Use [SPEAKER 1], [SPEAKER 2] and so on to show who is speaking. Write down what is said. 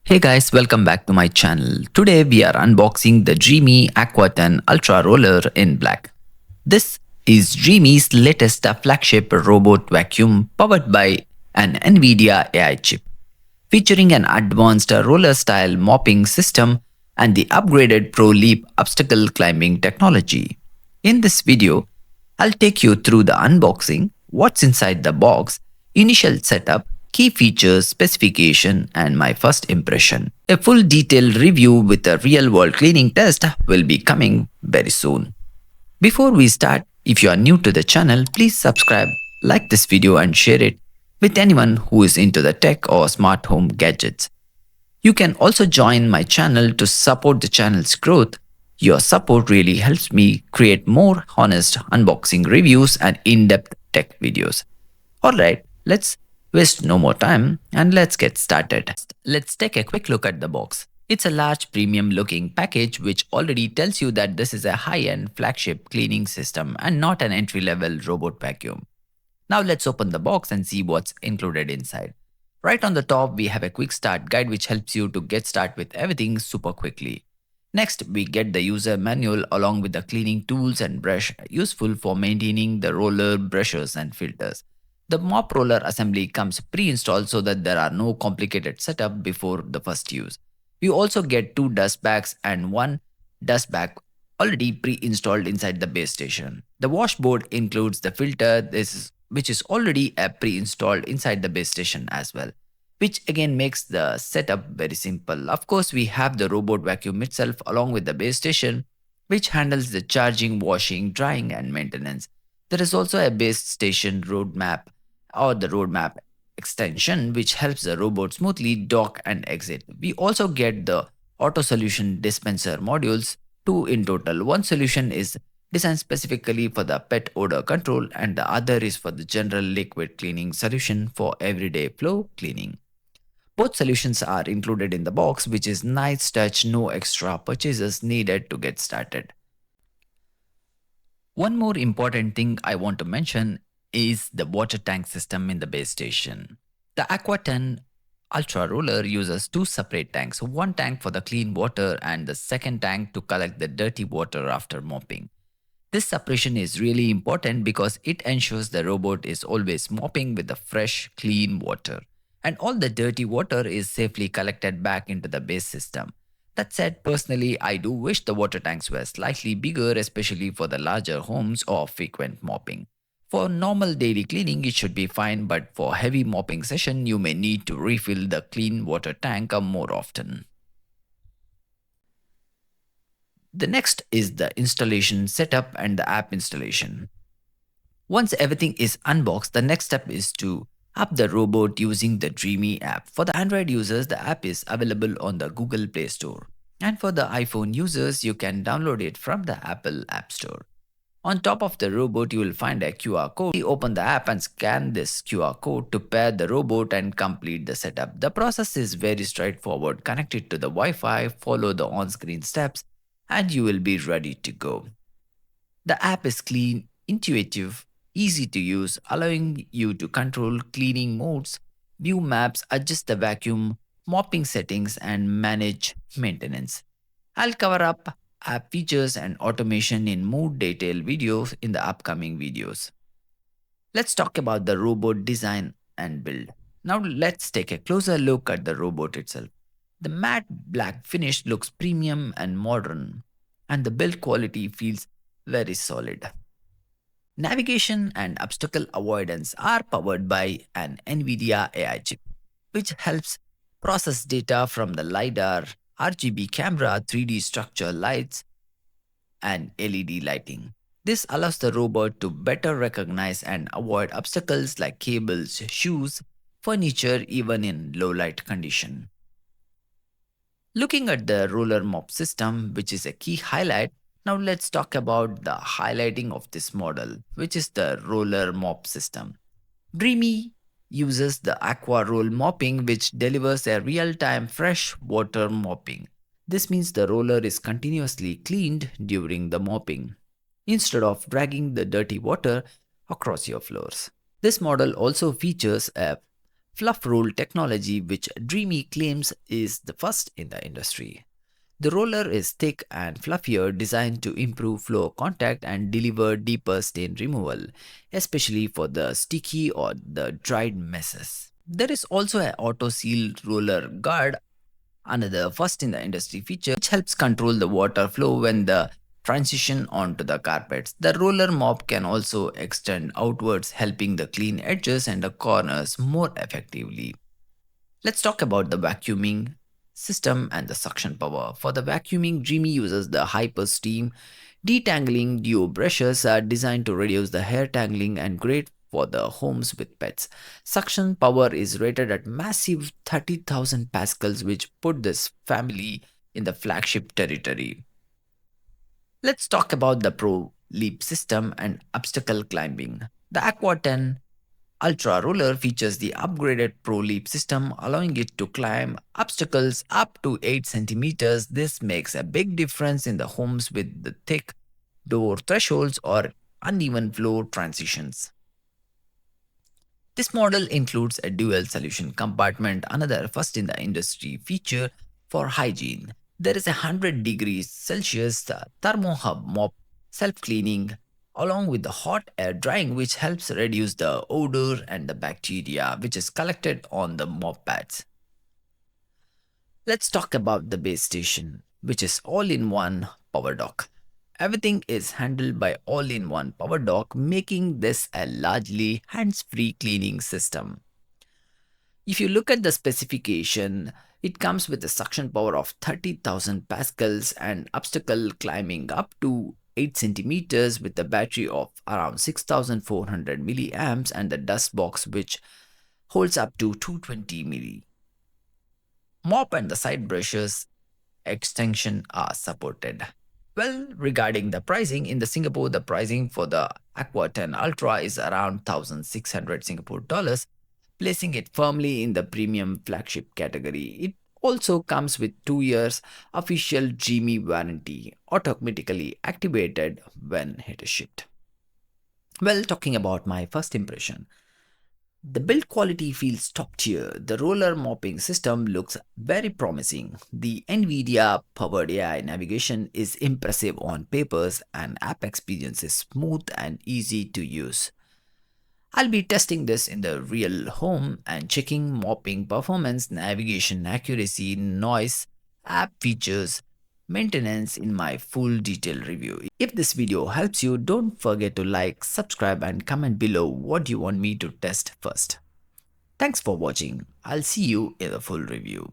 [SPEAKER 1] Hey guys, welcome back to my channel. Today we are unboxing the Dreame Aqua 10 Ultra Roller in black. This is Dreame's latest flagship robot vacuum powered by an NVIDIA AI chip, featuring an advanced roller style mopping system and the upgraded ProLeap obstacle climbing technology. In this video, I'll take you through the unboxing, what's inside the box, initial setup, key features, specification, and my first impression. A full detailed review with a real world cleaning test will be coming very soon. Before we start, if you are new to the channel, please subscribe, like this video, and share it with anyone who is into the tech or smart home gadgets. You can also join my channel to support the channel's growth. Your support really helps me create more honest unboxing reviews and in-depth tech videos. Alright, let's waste no more time and let's get started. Let's take a quick look at the box. It's a large premium looking package which already tells you that this is a high-end flagship cleaning system and not an entry-level robot vacuum. Now let's open the box and see what's included inside. Right on the top, we have a quick start guide which helps you to get started with everything super quickly. Next, we get the user manual along with the cleaning tools and brush useful for maintaining the roller, brushes and filters. The mop roller assembly comes pre-installed so that there are no complicated setup before the first use. We also get 2 dust bags and 1 dust bag already pre-installed inside the base station. The washboard includes the filter, which is already pre-installed inside the base station as well, which again makes the setup very simple. Of course, we have the robot vacuum itself along with the base station, which handles the charging, washing, drying and maintenance. There is also a base station roadmap or the roadmap extension which helps the robot smoothly dock and exit. We also get the auto solution dispenser modules, 2 in total. One solution is designed specifically for the pet odor control and the other is for the general liquid cleaning solution for everyday flow cleaning. Both solutions are included in the box, which is nice touch, no extra purchases needed to get started. One more important thing I want to mention is the water tank system in the base station. The Aqua 10 Ultra Roller uses 2 separate tanks, one tank for the clean water and the second tank to collect the dirty water after mopping. This separation is really important because it ensures the robot is always mopping with the fresh, clean water, and all the dirty water is safely collected back into the base system. That said, personally, I do wish the water tanks were slightly bigger, especially for the larger homes or frequent mopping. For normal daily cleaning, it should be fine, but for heavy mopping session, you may need to refill the clean water tank more often. The next is the installation setup and the app installation. Once everything is unboxed, the next step is to up the robot using the Dreame app. For the Android users, the app is available on the Google Play Store. And for the iPhone users, you can download it from the Apple App Store. On top of the robot, you will find a QR code. Open the app and scan this QR code to pair the robot and complete the setup. The process is very straightforward. Connect it to the Wi-Fi, follow the on-screen steps, and you will be ready to go. The app is clean, intuitive, easy to use, allowing you to control cleaning modes, view maps, adjust the vacuum, mopping settings, and manage maintenance. I'll cover up app features and automation in more detailed videos in the upcoming videos. Let's talk about the robot design and build. Now let's take a closer look at the robot itself. The matte black finish looks premium and modern, and the build quality feels very solid. Navigation and obstacle avoidance are powered by an NVIDIA AI chip, which helps process data from the LiDAR, RGB camera, 3D structure lights, and LED lighting. This allows the robot to better recognize and avoid obstacles like cables, shoes, furniture, even in low light condition. Looking at the roller mop system, which is a key highlight, now let's talk about the highlighting of this model, which is the roller mop system. Dreame uses the AquaRoll mopping, which delivers a real-time fresh water mopping. This means the roller is continuously cleaned during the mopping, instead of dragging the dirty water across your floors. This model also features a FluffRoll technology, which Dreame claims is the first in the industry. The roller is thick and fluffier, designed to improve flow contact and deliver deeper stain removal, especially for the sticky or the dried messes. There is also an AutoSeal roller guard, another first in the industry feature, which helps control the water flow when the transition onto the carpets. The roller mop can also extend outwards, helping the clean edges and the corners more effectively. Let's talk about the vacuuming system and the suction power. For the vacuuming, Dreamy uses the Hyper Steam detangling duo brushes are designed to reduce the hair tangling and great for the homes with pets. Suction power is rated at massive 30,000 pascals, which put this family in the flagship territory. Let's talk about the ProLeap system and obstacle climbing. The Aqua 10 Ultra Roller features the upgraded ProLeap system, allowing it to climb obstacles up to 8 centimeters. This makes a big difference in the homes with the thick door thresholds or uneven floor transitions. This model includes a dual solution compartment, another first in the industry feature for hygiene. There is a 100 degrees Celsius ThermoHub mop self-cleaning along with the hot air drying, which helps reduce the odor and the bacteria which is collected on the mop pads. Let's talk about the base station, which is all-in-one PowerDock. Everything is handled by all-in-one PowerDock, making this a largely hands-free cleaning system. If you look at the specification, it comes with a suction power of 30,000 pascals and obstacle climbing up to 8 centimeters with a battery of around 6,400 milliamps and the dust box which holds up to 220 milli. Mop and the side brushes extension are supported. Well, regarding the pricing, in the Singapore, the pricing for the Aqua 10 Ultra is around 1,600 Singapore dollars, placing it firmly in the premium flagship category. It also comes with 2 years official Dreamy warranty, automatically activated when it is shipped. Well, talking about my first impression, the build quality feels top tier. The roller mopping system looks very promising. The NVIDIA powered AI navigation is impressive on papers and app experience is smooth and easy to use. I'll be testing this in the real home and checking mopping performance, navigation accuracy, noise, app features, maintenance in my full detailed review. If this video helps you, don't forget to like, subscribe and comment below what you want me to test first. Thanks for watching. I'll see you in the full review.